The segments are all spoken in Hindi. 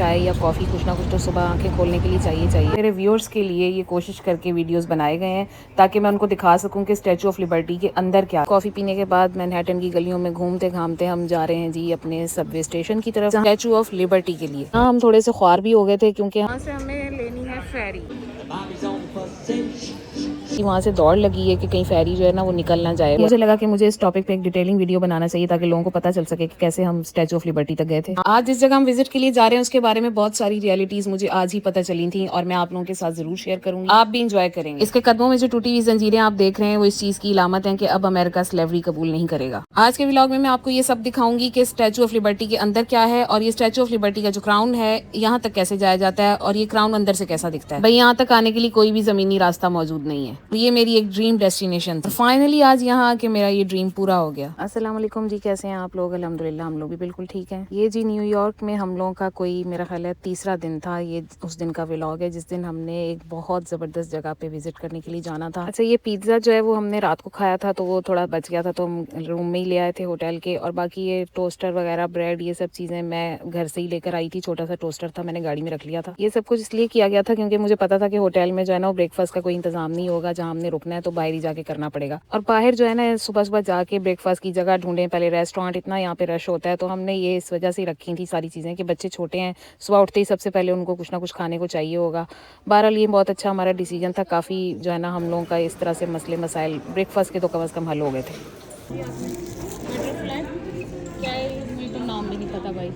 चाय या कॉफ़ी कुछ ना कुछ तो सुबह आंखें खोलने के लिए चाहिए। मेरे व्यूअर्स के लिए ये कोशिश करके वीडियोस बनाए गए हैं ताकि मैं उनको दिखा सकूं कि स्टैचू ऑफ लिबर्टी के अंदर क्या। कॉफ़ी पीने के बाद मैनहट्टन की गलियों में घूमते घामते हम जा रहे हैं जी अपने सबवे स्टेशन की तरफ, स्टैचू ऑफ लिबर्टी के लिए। हाँ, हम थोड़े से ख्वार भी हो गए थे क्योंकि यहाँ से हमें लेनी है फेरी। वहाँ से दौड़ लगी है कि कहीं फेरी जो है ना वो निकल ना जाए। मुझे लगा कि मुझे इस टॉपिक पे एक डिटेलिंग वीडियो बनाना चाहिए ताकि लोगों को पता चल सके कि कैसे हम स्टैचू ऑफ लिबर्टी तक गए थे। आज जिस जगह हम विजिट के लिए जा रहे हैं उसके बारे में बहुत सारी रियलिटीज मुझे आज ही पता चली थी और मैं आप लोगों के साथ जरूर शेयर करूंगी, आप भी इंजॉय करेंगे। इसके कदमों में जो टूटी हुई जंजीरें आप देख रहे हैं वो इस चीज की इलामत है कि अब अमेरिका स्लेवरी कबूल नहीं करेगा। आज के व्लॉग में मैं आपको ये सब दिखाऊंगी कि स्टैचू ऑफ लिबर्टी के अंदर क्या है और ये स्टैचू ऑफ लिबर्टी का जो क्राउन है यहाँ तक कैसे जाया जाता है और ये क्राउन अंदर से कैसा दिखता है। भाई यहाँ तक आने के लिए कोई भी जमीनी रास्ता मौजूद नहीं है। ये मेरी एक ड्रीम डेस्टिनेशन थी। फाइनली आज यहाँ आके मेरा ये ड्रीम पूरा हो गया। अस्सलाम वालेकुम जी, कैसे हैं आप लोग? अल्हम्दुलिल्लाह हम लोग भी बिल्कुल ठीक हैं। ये जी न्यूयॉर्क में हम लोगों का कोई मेरा ख्याल है तीसरा दिन था। ये उस दिन का व्लॉग है जिस दिन हमने एक बहुत ज़बरदस्त जगह पे विजिट करने के लिए जाना था। अच्छा, ये पिज़्ज़ा जो है वो हमने रात को खाया था तो वो थोड़ा बच गया था तो हम रूम में ही ले आए थे होटल के, और बाकी ये टोस्टर वगैरह ब्रेड ये सब चीज़ें मैं घर से ही लेकर आई थी। छोटा सा टोस्टर था, मैंने गाड़ी में रख लिया था। ये सब कुछ इसलिए किया गया था क्योंकि मुझे पता था कि होटल में जो है ना ब्रेकफास्ट का कोई इंतजाम नहीं होगा, जहाँ हमने रुकना है तो बाहर ही जाके करना पड़ेगा। और बाहर जो है ना सुबह सुबह जाके ब्रेकफास्ट की जगह ढूंढे, पहले रेस्टोरेंट इतना यहाँ पे रश होता है तो हमने ये इस वजह से रखी थी सारी चीज़ें कि बच्चे छोटे हैं, सुबह उठते ही सबसे पहले उनको कुछ ना कुछ खाने को चाहिए होगा। बहरहाल ये बहुत अच्छा हमारा डिसीजन था। काफ़ी जो है ना हम लोगों का इस तरह से मसले मसाइल ब्रेकफास्ट के तो कम अज़ कम हल हो गए थे। क्या है मुझे तो नाम भी नहीं पता भाई।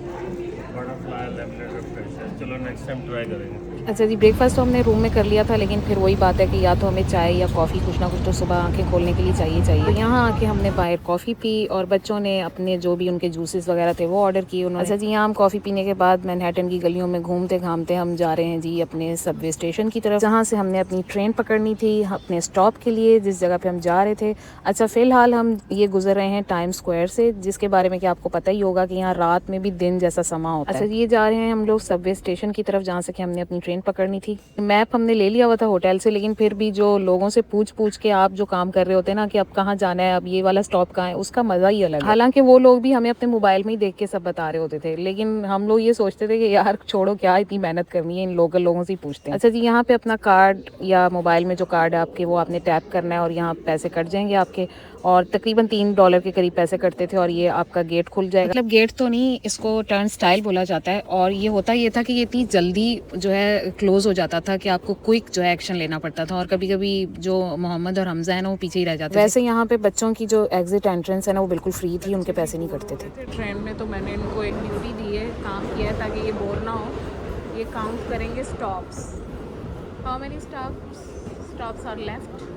चलो नेक्स्ट टाइम ट्राई करेंगे। अच्छा जी, ब्रेकफास्ट तो हमने रूम में कर लिया था लेकिन फिर वही बात है कि या तो हमें चाय या कॉफ़ी कुछ ना कुछ तो सुबह आंखें खोलने के लिए चाहिए। तो यहाँ आके हमने बाहर कॉफ़ी पी और बच्चों ने अपने जो भी उनके जूसेस वगैरह थे वो ऑर्डर किए उन्होंने। अच्छा जी, यहाँ हम कॉफ़ी पीने के बाद मैनहट्टन की गलियों में घूमते घामते हम जा रहे हैं जी अपने सबवे स्टेशन की तरफ, जहाँ से हमने अपनी ट्रेन पकड़नी थी अपने स्टॉप के लिए जिस जगह पे हम जा रहे थे। अच्छा, फिलहाल हम ये गुजर रहे हैं टाइम स्क्वायर से, जिसके बारे में कि आपको पता ही होगा कि यहाँ रात में भी दिन जैसा समा होता है। अच्छा, ये जा रहे हैं हम लोग सबवे स्टेशन की तरफ जहाँ से कि हमने अपनी ट्रेन पकड़नी थी। मैप हमने ले लिया हुआ था होटल से, लेकिन फिर भी जो लोगों से पूछ के आप जो काम कर रहे होते हैं ना कि अब कहाँ जाना है, अब ये वाला स्टॉप कहाँ है, उसका मजा ही अलग है। हालांकि वो लोग भी हमें अपने मोबाइल में ही देख के सब बता रहे होते थे, लेकिन हम लोग ये सोचते थे कि यार छोड़ो, क्या इतनी मेहनत करनी है, इन लोकल लोगों से ही पूछते हैं। अच्छा जी, यहाँ पे अपना कार्ड या मोबाइल में जो कार्ड है आपके वो आपने टैप करना है और यहाँ पैसे कट जाएंगे आपके, और तकरीबन $3 के करीब पैसे कटते थे और ये आपका गेट खुल जाएगा। मतलब गेट तो नहीं, इसको टर्न स्टाइल बोला जाता है। और ये होता ये था कि ये इतनी जल्दी जो है क्लोज हो जाता था कि आपको क्विक जो है एक्शन लेना पड़ता था, और कभी कभी जो मोहम्मद और हमजा है ना वो पीछे ही रह जाते थे। वैसे यहाँ पे बच्चों की जो एग्जिट एंट्रेंस है ना वो बिल्कुल फ्री थी, उनके पैसे नहीं कटते थे। ट्रेन में तो मैंने इनको एक ड्यूटी दी है, काम किया है ताकि ये बोर ना हो। ये काउंट करेंगे stops. How many stops are left?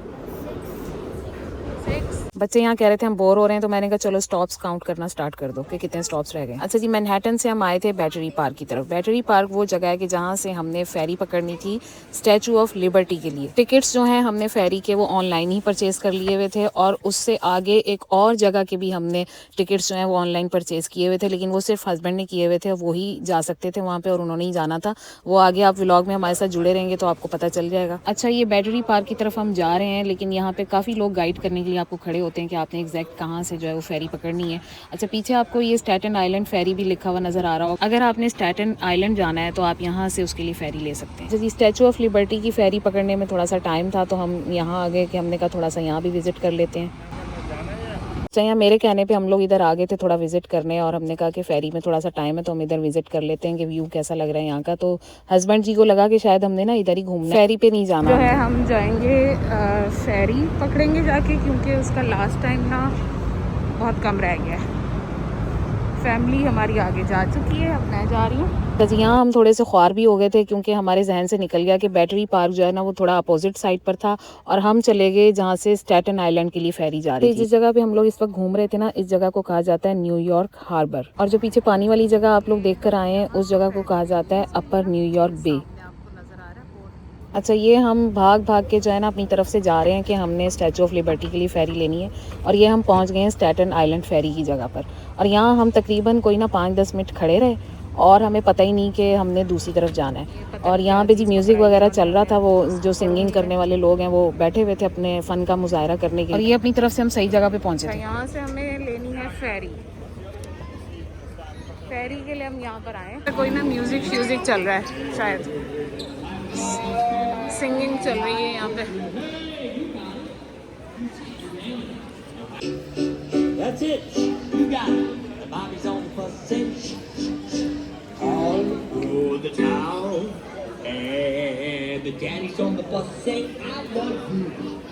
बच्चे यहाँ कह रहे थे हम बोर हो रहे हैं तो मैंने कहा चलो स्टॉप्स काउंट करना स्टार्ट कर दो कि कितने स्टॉप्स रह गए। अच्छा जी, मैनहट्टन से हम आए थे बैटरी पार्क की तरफ। बैटरी पार्क वो जगह है कि जहाँ से हमने फेरी पकड़नी थी स्टैचू ऑफ लिबर्टी के लिए। टिकट्स जो हैं हमने फेरी के वो ऑनलाइन ही परचेज कर लिए हुए थे, और उससे आगे एक और जगह के भी हमने टिकट्स जो हैं वो ऑनलाइन परचेज किए हुए थे, लेकिन वो सिर्फ हस्बैंड ने किए हुए थे, वो ही जा सकते थे वहाँ पे और उन्होंने ही जाना था। वो आगे आप व्लॉग में हमारे साथ जुड़े रहेंगे तो आपको पता चल जाएगा। अच्छा, ये बैटरी पार्क की तरफ हम जा रहे हैं, लेकिन यहाँ पे काफ़ी लोग गाइड करने के लिए आपको खड़े होते हैं कि आपने एग्जैक्ट कहाँ से जो है वो फेरी पकड़नी है। अच्छा, पीछे आपको ये स्टैटन आइलैंड फेरी भी लिखा हुआ नजर आ रहा होगा। अगर आपने स्टैटन आइलैंड जाना है तो आप यहाँ से उसके लिए फेरी ले सकते हैं। जी, स्टैचू ऑफ लिबर्टी की फेरी पकड़ने में थोड़ा सा टाइम था तो हम यहाँ आ गए कि हमने कहा थोड़ा सा यहाँ भी विजिट कर लेते हैं। अच्छा, यहाँ मेरे कहने पे हम लोग इधर आ गए थे थोड़ा विजिट करने, और हमने कहा कि फेरी में थोड़ा सा टाइम है तो हम इधर विजिट कर लेते हैं कि व्यू कैसा लग रहा है यहाँ का। तो हस्बैंड जी को लगा कि शायद हमने ना इधर ही घूमना, फेरी पे नहीं जाना। जो है हम जाएंगे फेरी पकड़ेंगे जाके, क्योंकि उसका लास्ट टाइम ना बहुत कम रह गया है। फैमिली हमारी आगे जा चुकी है, अब मैं जा रही हूँ। तो यहाँ हम थोड़े से ख्वार भी हो गए थे क्योंकि हमारे जहन से निकल गया कि बैटरी पार्क जो है ना वो थोड़ा अपोजिट साइड पर था, और हम चले गए जहाँ से स्टैटन आइलैंड के लिए फेरी जा रही थी। जिस जगह पे हम लोग इस वक्त घूम रहे थे ना, इस जगह को कहा जाता है न्यूयॉर्क हार्बर, और जो पीछे पानी वाली जगह आप लोग देख कर आए हैं उस जगह को कहा जाता है अपर न्यूयॉर्क बे। अच्छा, ये हम भाग के जो है ना अपनी तरफ से जा रहे हैं कि हमने स्टैचू ऑफ लिबर्टी के लिए फेरी लेनी है, और ये हम पहुंच गए हैं स्टैटन आइलैंड फेरी की जगह पर। और यहाँ हम तकरीबन कोई ना 5-10 मिनट खड़े रहे और हमें पता ही नहीं कि हमने दूसरी तरफ जाना है। और यहाँ पे जी म्यूज़िक वगैरह चल रहा था, वो जो सिंगिंग करने वाले लोग हैं वो बैठे हुए थे अपने फ़न का मुजाहरा करने के लिए, और ये अपनी तरफ से हम सही जगह पे पहुँचे थे। यहाँ से हमें लेनी है फेरी। फेरी के लिए हम यहाँ पर आए। कोई ना म्यूजिक फ्यूजिक चल रहा है, शायद सिंगिंग चल रही है यहाँ पे। That's it. You got it. The Bobby's on the bus sing all over the town. And the daddy's on the bus saying, I love you,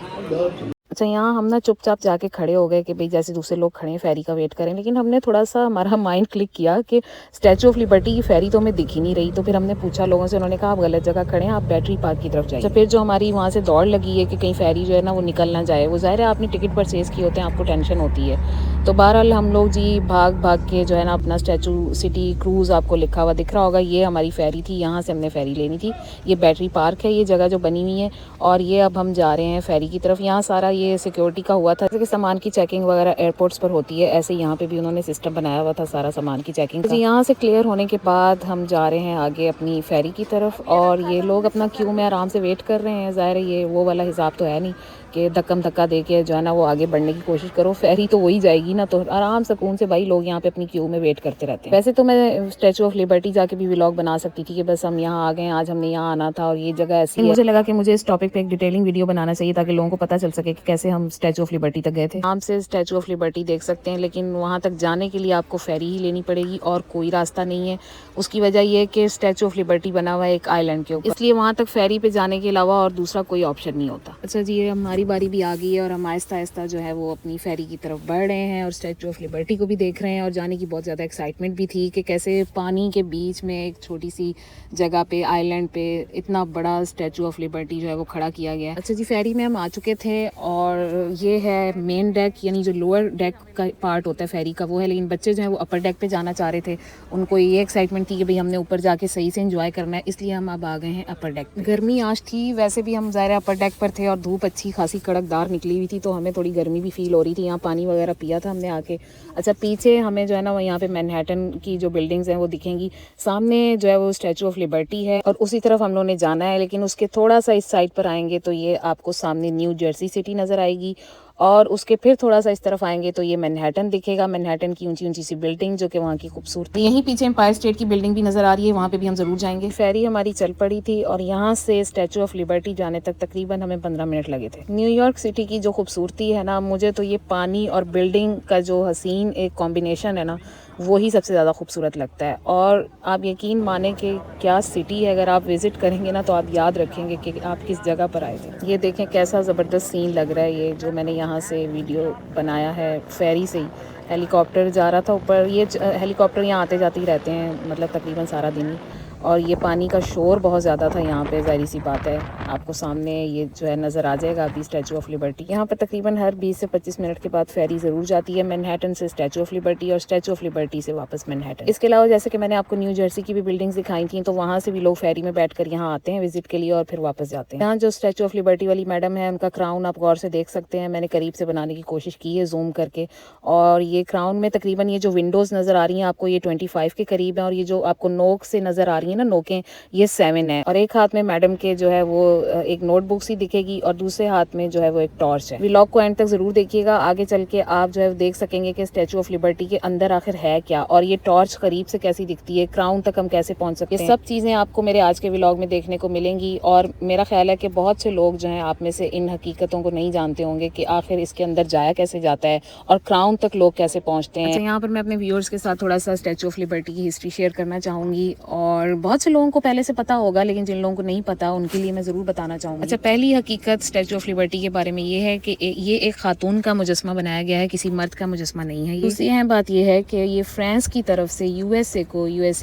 I love you. अच्छा, यहाँ हम ना चुपचाप जाके खड़े हो गए कि भाई जैसे दूसरे लोग खड़े हैं फेरी का वेट करें, लेकिन हमने थोड़ा सा हमारा माइंड क्लिक किया कि स्टैचू ऑफ लिबर्टी की फेरी तो हमें दिख ही नहीं रही। तो फिर हमने पूछा लोगों से, उन्होंने कहा आप गलत जगह खड़े हैं, आप बैटरी पार्क की तरफ जाइए। अच्छा, फिर जो हमारी वहाँ से दौड़ लगी है कि कहीं फेरी जो है ना वो निकल ना जाए, वो ज़ाहिर है आपने टिकट परचेज़ किए होते हैं, आपको टेंशन होती है। तो बहरहाल हम लोग जी भाग भाग के जो है ना अपना स्टैचू सिटी क्रूज़ आपको लिखा हुआ दिख रहा होगा, ये हमारी फेरी थी, यहाँ से हमने फेरी लेनी थी। ये बैटरी पार्क है ये जगह जो बनी हुई है, और ये अब हम जा रहे हैं फेरी की तरफ। यहाँ सारा ये सिक्योरिटी का हुआ था, जैसे कि सामान की चेकिंग वगैरह एयरपोर्ट्स पर होती है, ऐसे यहाँ पे भी उन्होंने सिस्टम बनाया हुआ था सारा सामान की चेकिंग का। यहाँ से क्लियर होने के बाद हम जा रहे हैं आगे अपनी फेरी की तरफ, और ये लोग अपना क्यू में आराम से वेट कर रहे हैं। ज़ाहिर है ये वो वाला हिसाब तो है नहीं कि धक्कम धक्का दे के जो है ना वो आगे बढ़ने की कोशिश करो, फेरी तो वही जाएगी ना। तो आराम सुकून से भाई लोग यहाँ पे अपनी क्यू में वेट करते रहते हैं। वैसे तो मैं स्टैचू ऑफ लिबर्टी जाके भी व्लॉग बना सकती थी कि बस हम यहाँ आ गए, आज हमने यहाँ आना था और ये जगह ऐसी है। मुझे लगा कि मुझे इस टॉपिक पे एक डिटेलिंग वीडियो बनाना चाहिए ताकि लोगों को पता चल सके कि कैसे हम स्टैचू ऑफ लिबर्टी तक गए थे। आराम से स्टैचू ऑफ लिबर्टी देख सकते हैं, लेकिन वहाँ तक जाने के लिए आपको फेरी ही लेनी पड़ेगी और कोई रास्ता नहीं है। उसकी वजह यह है कि स्टैचू ऑफ लिबर्टी बना हुआ है एक आइलैंड के ऊपर, इसलिए वहाँ तक फेरी पे जाने के अलावा और दूसरा कोई ऑप्शन नहीं होता। अच्छा जी, ये हमारी बारी भी आ गई है और हम आहिस्ता आहिस्ता जो है वो अपनी फेरी की तरफ बढ़ रहे हैं और स्टैचू ऑफ लिबर्टी को भी देख रहे हैं। और जाने की बहुत ज़्यादा एक्साइटमेंट भी थी कि कैसे पानी के बीच में एक छोटी सी जगह पे आइलैंड पे इतना बड़ा स्टैचू ऑफ लिबर्टी जो है वो खड़ा किया गया है। अच्छा जी, फेरी में हम आ चुके थे और ये है मेन डेक, यानी जो लोअर डेक का पार्ट होता है फेरी का वो है, लेकिन बच्चे जो है वो अपर डेक पे जाना चाह रहे थे। उनको ये एक्साइटमेंट थी कि भाई हमने ऊपर जाके सही से एंजॉय करना है, इसलिए हम अब आ गए हैं अपर डेक पे। गर्मी आज थी, वैसे भी हम ज़ाहिर अपर डेक पर थे और धूप अच्छी खासी कड़कदार निकली हुई थी, तो हमें थोड़ी गर्मी भी फील हो रही थी। यहाँ पानी वगैरह पिया था हमने आके। अच्छा, पीछे हमें जो है ना वो यहाँ पे मैनहट्टन की जो बिल्डिंग्स हैं वो दिखेंगी, सामने जो है वो स्टैचू ऑफ लिबर्टी है और उसी तरफ हम लोगों ने जाना है। लेकिन उसके थोड़ा सा इस साइड पर आएंगे तो ये आपको सामने न्यू जर्सी सिटी नज़र आएगी, और उसके फिर थोड़ा सा इस तरफ आएंगे तो ये मैनहट्टन दिखेगा, मैनहट्टन की ऊंची ऊंची सी बिल्डिंग जो कि वहाँ की खूबसूरती। यहीं पीछे एम्पायर स्टेट की बिल्डिंग भी नज़र आ रही है, वहाँ पे भी हम ज़रूर जाएंगे। फेरी हमारी चल पड़ी थी और यहाँ से स्टैचू ऑफ लिबर्टी जाने तक तकरीबन हमें 15 मिनट लगे थे। न्यूयॉर्क सिटी की जो खूबसूरती है ना, मुझे तो ये पानी और बिल्डिंग का जो हसीन एक कॉम्बिनेशन है ना, वही सबसे ज़्यादा खूबसूरत लगता है। और आप यकीन माने कि क्या सिटी है, अगर आप विज़िट करेंगे ना तो आप याद रखेंगे कि आप किस जगह पर आए थे। ये देखें कैसा ज़बरदस्त सीन लग रहा है, ये जो मैंने यहाँ से वीडियो बनाया है फेरी से ही। हेलीकॉप्टर जा रहा था ऊपर, ये हेलीकॉप्टर यहाँ आते जाते ही रहते हैं, मतलब तकरीबन सारा दिन ही। और ये पानी का शोर बहुत ज़्यादा था यहाँ पे, ज़ाहिर सी बात है आपको सामने ये जो है नज़र आ जाएगा अभी स्टैचू ऑफ लिबर्टी। यहाँ पर तकरीबन हर 20 से 25 मिनट के बाद फेरी ज़रूर जाती है, मैनहट्टन से स्टैचू ऑफ लिबर्टी और स्टैचू ऑफ लिबर्टी से वापस मैनहट्टन। इसके अलावा जैसे कि मैंने आपको न्यू जर्सी की भी बिल्डिंग्स दिखाई थी, तो वहाँ से भी लोग फेरी में बैठ कर यहाँ आते हैं विजिट के लिए और फिर वापस जाते हैं। यहाँ जो स्टैचू ऑफ लिबर्टी वाली मैडम है, उनका क्राउन आप गौर से देख सकते हैं, मैंने करीब से बनाने की कोशिश की है जूम करके। और ये क्राउन में तकरीबन ये जो विंडोज़ नज़र आ रही हैं आपको, ये 25 के करीब है, और ये जो आपको नोक से नज़र आ रही है ना, नोकें, ये 7 है। और एक हाथ में मैडम के जो है वो एक नोटबुक सी दिखेगी और दूसरे हाथ में जो है वो एक टॉर्च है। व्लॉग को एंड तक जरूर देखिएगा, आगे चल के आप जो है देख सकेंगे कि स्टैचू ऑफ लिबर्टी के अंदर आखिर है क्या, और ये टॉर्च करीब से कैसी दिखती है, क्राउन तक हम कैसे पहुंच सकते हैं। ये सब चीजें आपको मेरे आज के व्लॉग में देखने को मिलेंगी। और मेरा ख्याल है कि बहुत से लोग जो हैं आप में से इन हकीकतों को नहीं जानते होंगे कि आखिर इसके अंदर जाया कैसे जाता है और क्राउन तक लोग कैसे पहुंचते हैं। अच्छा, यहाँ पर मैं अपने व्यूअर्स के साथ थोड़ा सा स्टैचू ऑफ लिबर्टी की हिस्ट्री शेयर करना चाहूंगी, और बहुत से लोगों को पहले से पता होगा, लेकिन जिन लोगों को नहीं पता उनके लिए मैं ज़रूर बताना चाहूँगी। अच्छा, पहली हकीकत स्टैचू ऑफ लिबर्टी के बारे में ये है कि ये एक खातून का मुजस्मा बनाया गया है, किसी मर्द का मुजस्मा नहीं है। दूसरी अहम बात यह है कि ये फ्रांस की तरफ से यूएसए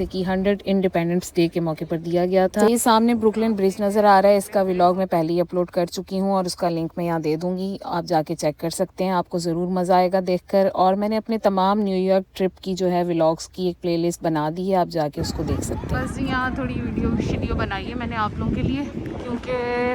की 100 इंडिपेंडेंस डे के मौके पर दिया गया था। ये सामने ब्रुकलिन ब्रिज नज़र आ रहा है, इसका व्लॉग मैं पहले ही अपलोड कर चुकी हूँ और उसका लिंक मैं यहाँ दे दूँगी, आप जाके चेक कर सकते हैं, आपको ज़रूर मज़ा आएगा देखकर। और मैंने अपने तमाम न्यूयॉर्क ट्रिप की जो है व्लॉग्स की एक प्लेलिस्ट बना दी है, आप जाके उसको देख सकते हैं। बस जी यहाँ थोड़ी वीडियो बनाई है मैंने आप लोगों के लिए, क्योंकि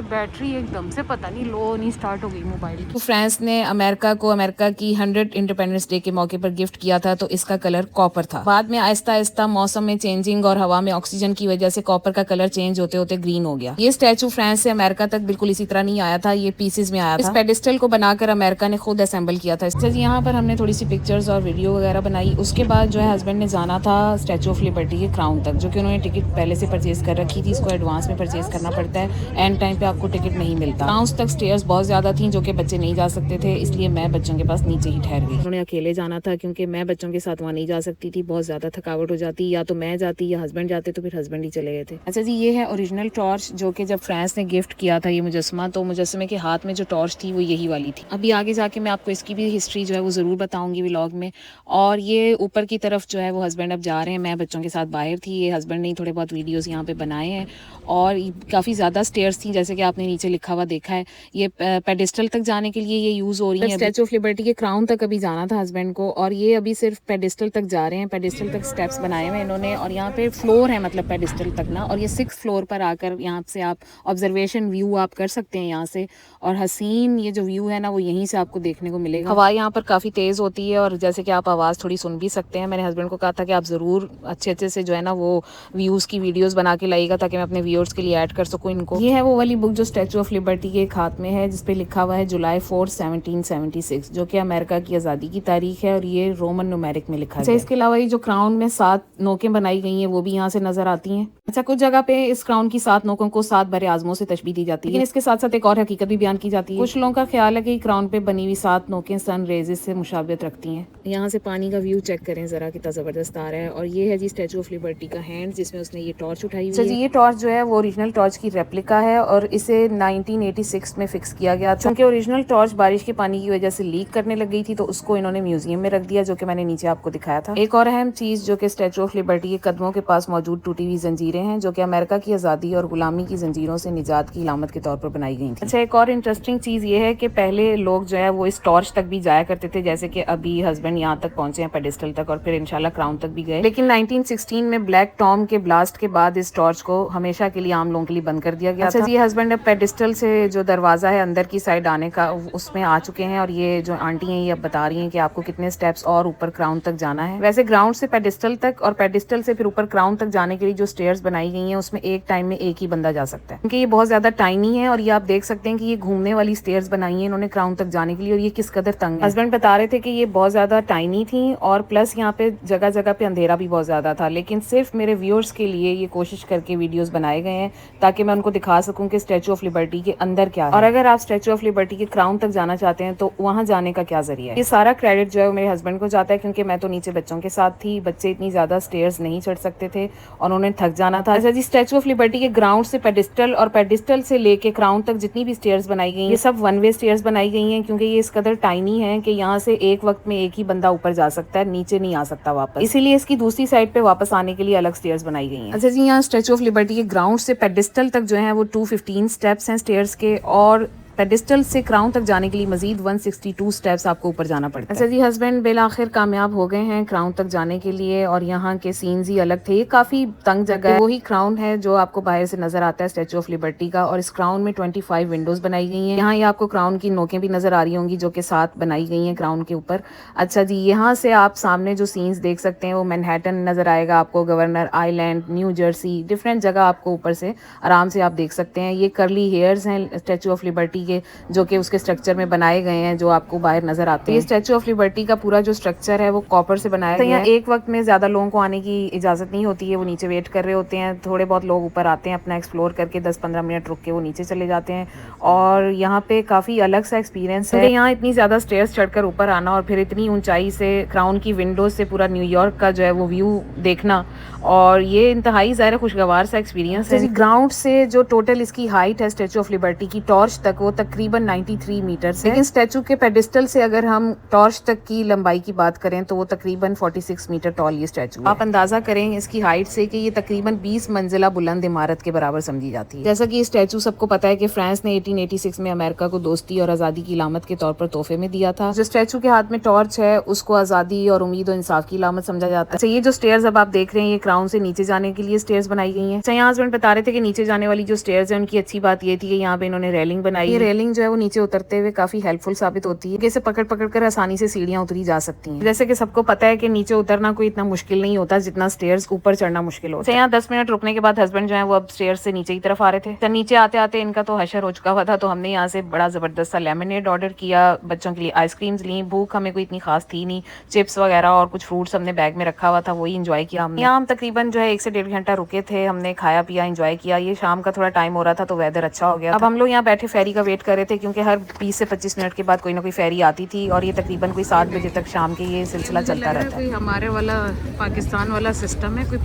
बैटरी एकदम से पता नहीं लो नहीं स्टार्ट हो गई मोबाइल की। तो फ्रांस ने अमेरिका को अमेरिका की 100 इंडिपेंडेंस डे के मौके पर गिफ्ट किया था, तो इसका कलर कॉपर था। बाद में आहिस्ता आहिस्ता मौसम में चेंजिंग और हवा में ऑक्सीजन की वजह से कॉपर का कलर चेंज होते होते ग्रीन हो गया। ये स्टैचू फ्रांस से अमेरिका तक बिल्कुल इसी तरह नहीं आया था, ये पीसेज में आया था। इस पेडिस्टल को बनाकर अमेरिका ने खुद असेंबल किया था। यहाँ पर हमने थोड़ी सी पिक्चर्स और वीडियो वगैरह बनाई। उसके बाद जो है हस्बैंड ने जाना था स्टैचू ऑफ लिबर्टी के क्राउन तक, जो कि उन्होंने टिकट पहले से परचेज कर रखी थी। इसको एडवांस में परचेज करना पड़ता है, एंड टाइम पे आपको टिकट नहीं मिलता। क्राउन तक स्टेयर्स बहुत ज्यादा थी जो कि बच्चे नहीं जा सकते थे, इसलिए मैं बच्चों के पास नीचे ही ठहर गई। उन्होंने अकेले जाना था क्योंकि मैं बच्चों के साथ वहाँ नहीं जा सकती थी, बहुत ज्यादा थकावट हो जाती, या तो मैं जाती या हस्बैंड जाते, तो फिर हस्बैंड ही चले गए थे। अच्छा जी, ये है ओरिजिनल टॉर्च जो कि जब फ्रांस ने गिफ्ट किया था ये मुजस्मा, तो मुजस्मे के हाथ में जो टॉर्च थी वो यही वाली थी। अभी आगे जाके मैं आपको इसकी भी हिस्ट्री जो है वो जरूर बताऊंगी व्लॉग में। और ये ऊपर की तरफ जो है वो हस्बैंड अब जा रहे हैं, मैं बच्चों के साथ बाहर थी। ये हस्बैंड ने थोड़े बहुत वीडियोस यहाँ पे बनाए हैं, और काफ़ी ज़्यादा स्टेयर्स थी जैसे कि आपने नीचे लिखा हुआ देखा है। ये पेडिस्टल तक जाने के लिए ये यूज़ हो रही है। स्टैचू ऑफ लिबर्टी के क्राउन तक अभी जाना था हस्बैंड को, और ये अभी सिर्फ पेडिस्टल तक जा रहे हैं। पेडिस्टल तक स्टेप्स बनाए हुए इन्होंने, और यहाँ पे फ्लोर है मतलब पेडिस्टल तक ना, और ये 6th फ्लोर पर आकर यहाँ से आप ऑब्जर्वेशन व्यू आप कर सकते हैं यहाँ से। और हसीन ये जो व्यू है ना वो यहीं से आपको देखने को मिलेगा। हवा यहाँ पर काफ़ी तेज़ होती है, और जैसे कि आप आवाज़ थोड़ी सुन भी सकते हैं। मैंने हस्बैंड को कहा था कि आप ज़रूर अच्छे से जो है ना वो व्यूज़ की वीडियोस बना के लाइएगा, ताकि मैं अपने व्यूअर्स के लिए ऐड कर सकूँ इनको। ये है वो वाली बुक जो स्टैचू ऑफ लिबर्टी के एक हाथ में है, जिसपे लिखा हुआ है जुलाई 4, 1776, जो कि अमेरिका की आज़ादी की तारीख है, और ये रोमन न्यूमेरिक में लिखा है। इसके अलावा ये जो क्राउन में 7 नोकें बनाई गई हैं वो भी यहाँ से नजर आती हैं। अच्छा, कुछ जगह पे इस क्राउन की 7 नोकों को 7 बड़े आजमों से तशबीह दी जाती है, लेकिन इसके साथ साथ एक और हकीकत भी बयान की जाती है। कुछ लोगों का ख्याल है कि क्राउन पे बनी हुई 7 नोकें सन रेजेस से मुशाबियत रखती हैं। यहाँ से पानी का व्यू चेक करें जरा, कितना जबरदस्त आ रहा है। और ये है जी स्टैचू ऑफ लिबर्टी का हैंड, जिसमें उसने ये टॉर्च उठाई हुई है। ये टॉर्च जो है वो ओरिजिनल टॉर्च की रेप्लिका है, और इसे 1986 में फिक्स किया गया। क्योंकि ओरिजिनल टॉर्च बारिश के पानी की वजह से लीक करने लग गई थी, तो उसको इन्होंने म्यूजियम में रख दिया, जो कि मैंने नीचे आपको दिखाया था। एक और अहम चीज जो कि स्टैचू ऑफ लिबर्टी के कदमों के पास मौजूद टूटी हुई जंजीरें हैं, जो कि अमेरिका की आज़ादी और गुलामी की जंजीरों से निजात की इलामत के तौर पर बनाई गई थी। अच्छा, एक और इंटरेस्टिंग चीज़ ये है कि पहले लोग जो है वो इस टॉर्च तक भी जाया करते थे, जैसे कि अभी हस्बैंड यहाँ तक पहुंचे हैं पेडिस्टल तक, और फिर इंशाल्लाह क्राउन तक भी गए। लेकिन 1916 में ब्लैक टॉम के ब्लास्ट के बाद इस टॉर्च को हमेशा के लिए आम लोगों के लिए बंद कर दिया गया। अच्छा जी, हस्बैंड अब पेडिस्टल से जो दरवाजा है अंदर की साइड आने का, उसमें आ चुके हैं, और ये जो आंटी हैं ये अब बता रही हैं कि आपको कितने स्टेप्स और ऊपर क्राउन तक जाना है। वैसे ग्राउंड से पेडिस्टल तक और पेडिस्टल से फिर ऊपर क्राउन तक जाने के लिए जो स्टेयर्स बनाई गई हैं उसमें एक टाइम में एक ही बंदा जा सकता है, क्योंकि ये बहुत ज्यादा टाइनी है। और ये आप देख सकते हैं कि ये घूमने वाली स्टेयर्स बनाई है इन्होंने क्राउन तक जाने के लिए, और ये किस कदर तंग है। हस्बैंड बता रहे थे कि ये बहुत ज्यादा टाइनी थी, और प्लस यहाँ पे जगह जगह पे अंधेरा भी बहुत ज्यादा था। लेकिन सिर्फ मेरे व्यूअर्स के लिए ये कोशिश करके वीडियोस बनाए गए हैं, ताकि मैं उनको दिखा सकूं कि स्टैचू ऑफ लिबर्टी के अंदर क्या है। और अगर आप स्टैचू ऑफ लिबर्टी के क्राउन तक जाना चाहते हैं तो वहां जाने का क्या जरिया है। ये सारा क्रेडिट जो है मेरे हस्बैंड को जाता है, क्योंकि मैं तो नीचे बच्चों के साथ थी, बच्चे इतनी ज्यादा स्टेयर्स नहीं चढ़ सकते थे और उन्हें थक जाना था। अच्छा जी, स्टैचू ऑफ लिबर्टी के ग्राउंड से पेडिस्टल और पेडिस्टल से लेके क्राउन तक जितनी भी स्टेयर्स बनाई गई हैं, ये सब 1 वे स्टेयर्स बनाई गई हैं, क्योंकि ये इस कदर टाइनी है कि यहाँ से एक वक्त में एक ही बंदा ऊपर जा सकता है, नीचे नहीं आ सकता वापस। इसीलिए इसकी दूसरी साइड पे वापस आने के लिए अलग स्टेयर्स बनाई गई हैं। अच्छा जी, यहाँ स्टैचू ऑफ लिबर्टी के ग्राउंड से पेडिस्टल तक जो है वो 215 स्टेप्स हैं स्टेयर्स के, और पेडिस्टल से क्राउन तक जाने के लिए मजीद 162 स्टेप्स आपको ऊपर जाना पड़ता है। अच्छा जी, हस्बैंड बिलाखिर कामयाब हो गए हैं क्राउन तक जाने के लिए, और यहाँ के सीन्स ही अलग थे। ये काफी तंग जगह है, वही क्राउन है जो आपको बाहर से नजर आता है स्टैचू ऑफ लिबर्टी का, और इस क्राउन में 25 विंडोज बनाई गई हैं। यहाँ ये आपको क्राउन की नोकें भी नजर आ रही होंगी, जो कि 7 बनाई गई हैं क्राउन के ऊपर। अच्छा जी, यहाँ से आप सामने जो सीन्स देख सकते हैं वो मैनहट्टन नजर आएगा आपको, governor island, new Jersey, different जगह आपको ऊपर से आराम से आप देख सकते हैं। ये कर्ली हेयर्स हैं स्टैचू ऑफ लिबर्टी के, जो कि उसके स्ट्रक्चर में बनाए गए हैं, जो आपको बाहर नजर आते हैं। ये स्टैचू ऑफ लिबर्टी का पूरा जो स्ट्रक्चर है वो कॉपर से बनाया गया है। एक वक्त में ज्यादा लोगों को आने की इजाजत नहीं होती है, वो नीचे वेट कर रहे होते हैं। थोड़े बहुत लोग ऊपर आते हैं, अपना एक्सप्लोर करके 10-15 मिनट रुक के वो नीचे चले जाते हैं। और यहाँ पे काफी अलग सा एक्सपीरियंस है। यहाँ इतनी ज्यादा स्टेयर्स चढ़कर ऊपर आना, और फिर इतनी ऊंचाई से क्राउन की विंडो से पूरा न्यूयॉर्क का जो है वो व्यू देखना, और ये इंतहाई ज़ाहिर खुशगवार सा एक्सपीरियंस है। ग्राउंड से जो टोटल इसकी हाइट है स्टैचू ऑफ लिबर्टी की टॉर्च तक, वो तकरीबन 93 मीटर है, लेकिन स्टैचू के पेडिस्टल से अगर हम टॉर्च तक की लंबाई की बात करें तो वो तकरीबन 46 मीटर टॉल ये स्टैचू है। आप अंदाजा करें इसकी हाइट से कि ये तकरीबन 20 मंजिला बुलंद इमारत के बराबर समझी जाती है। जैसा कि ये स्टैचू सबको पता है कि फ्रांस ने 1886 में अमेरिका को दोस्ती और आज़ादी की इलामत के तौर पर तोहफे में दिया था। जो स्टैचू के हाथ में टॉर्च है उसको आज़ादी और उम्मीद और इंसाफ की इलामत समझा जाता है। अच्छा, ये जो स्टेयर्स अब आप देख रहे हैं ये क्राउन से नीचे जाने के लिए स्टेयर्स बनाई गई हैं। अच्छा, यहाँ हस्बैंड बता रहे थे कि नीचे जाने वाली जो स्टेयर्स है उनकी अच्छी बात ये थी कि यहाँ पे इन्होंने रेलिंग बनाई। ये रेलिंग जो है वो नीचे उतरते हुए काफी हेल्पफुल साबित होती है, इसे पकड़ पकड़ कर आसानी से सीढ़ियां उतरी जा सकती हैं। जैसे कि सबको पता है कि नीचे उतरना कोई इतना मुश्किल नहीं होता जितना स्टेयर्स ऊपर चढ़ना मुश्किल होता है। यहाँ 10 मिनट रुकने के बाद हस्बैंड जो है वो अब स्टेयर्स से नीचे की तरफ आ रहे थे। तो नीचे आते आते इनका तो हशर हो चुका हुआ था, तो हमने यहाँ से बड़ा जबरदस्त सा लेमनेड ऑर्डर किया, बच्चों के लिए आइसक्रीम्स ली। भूख हमें कोई इतनी खास थी नहीं, चिप्स वगैरह और कुछ फ्रूट्स हमने बैग में रखा हुआ था, वही इंजॉय किया हमने। यहाँ हम तकरीबन जो है 1 से 1.5 घंटा रुके थे, हमने खाया पिया इंजॉय किया। ये शाम का थोड़ा टाइम हो रहा था तो वेदर अच्छा हो गया। अब हम लोग यहाँ बैठे फेरी का वेट कर रहे थे क्योंकि हर 20 से 25 मिनट के बाद कोई ना कोई फेरी आती थी और ये तकरीबन कोई 7 बजे तक शाम के ये सिलसिला चलता रहता है। हमारे वाला पाकिस्तान वाला सिस्टम है, कोई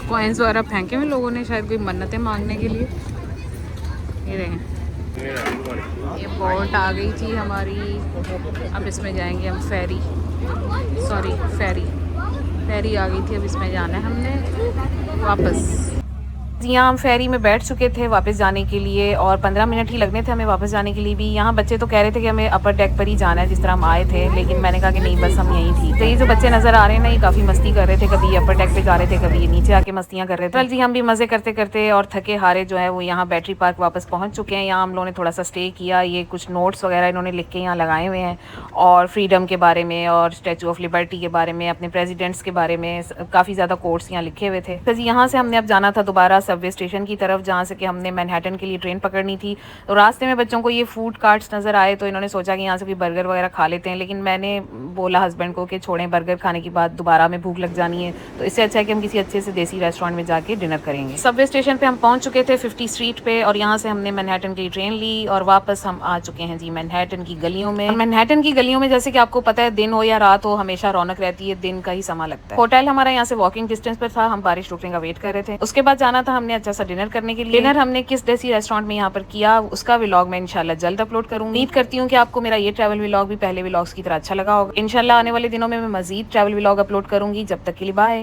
कॉइन्स वगैरह फेंके हुए लोगों ने शायद कोई मन्नतें मांगने के लिए। ये देखें ये बोट आ गई थी हमारी, अब इसमें जाएंगे हम फेरी आ गई थी, अब इसमें जाना है हमने वापस। यहाँ हम फेरी में बैठ चुके थे वापस जाने के लिए और 15 मिनट ही लगने थे हमें वापस जाने के लिए भी। यहाँ बच्चे तो कह रहे थे कि हमें अपर डेक पर ही जाना है जिस तरह हम आए थे, लेकिन मैंने कहा कि नहीं बस हम यहीं थी। तो ये जो बच्चे नजर आ रहे हैं ना ये काफ़ी मस्ती कर रहे थे, कभी ये अपर डेक पे जा रहे थे, कभी ये नीचे आके मस्तियाँ कर रहे थे। जी हम भी मज़े करते करते और थके हारे जो है वो यहाँ बैटरी पार्क वापस पहुँच चुके हैं। यहाँ हम लोगों ने थोड़ा सा स्टे किया, ये कुछ नोट्स वगैरह इन्होंने लिख के यहाँ लगाए हुए हैं और फ्रीडम के बारे में और स्टैचू ऑफ लिबर्टी के बारे में, अपने प्रेसिडेंट्स के बारे में काफ़ी ज़्यादा कोट्स यहाँ लिखे हुए थे। तो जी यहाँ से हमने अब जाना था दोबारा सबवे स्टेशन की तरफ, जहाँ से कि हमने मैनहट्टन के लिए ट्रेन पकड़नी थी। तो रास्ते में बच्चों को ये फूड कार्ट्स नज़र आए तो इन्होंने सोचा कि यहाँ से कोई बर्गर वगैरह खा लेते हैं, लेकिन मैंने बोला हस्बैंड को कि छोड़ें, बर्गर खाने के बाद दोबारा हमें भूख लग जानी है, तो इससे अच्छा है कि हम किसी अच्छे से देसी रेस्टोरेंट में जाके डिनर करेंगे। सबवे स्टेशन पे हम पहुँच चुके थे 50 स्ट्रीट पे और यहाँ से हमने मैनहट्टन की ट्रेन ली और वापस हम आ चुके हैं जी मैनहट्टन की गलियों में। मैनहट्टन की गलियों में जैसे कि आपको पता है दिन हो या रात हो हमेशा रौनक रहती है, दिन का ही समा लगता है। होटल हमारा यहाँ से वॉकिंग डिस्टेंस पर था, हम बारिश रुकने का वेट कर रहे थे। उसके बाद जाना था हमने अच्छा सा डिनर करने के लिए। डिनर हमने किस देसी रेस्टोरेंट में यहाँ पर किया उसका व्लॉग मैं इंशाल्लाह जल्द अपलोड करूंगी। उम्मीद करती हूँ कि आपको मेरा ये ट्रैवल व्लॉग भी पहले व्लॉग्स की तरह अच्छा लगा होगा। इंशाल्लाह आने वाले दिनों में मैं मजीद ट्रैवल व्लॉग अपलोड करूंगी। जब तक के लिए बाय।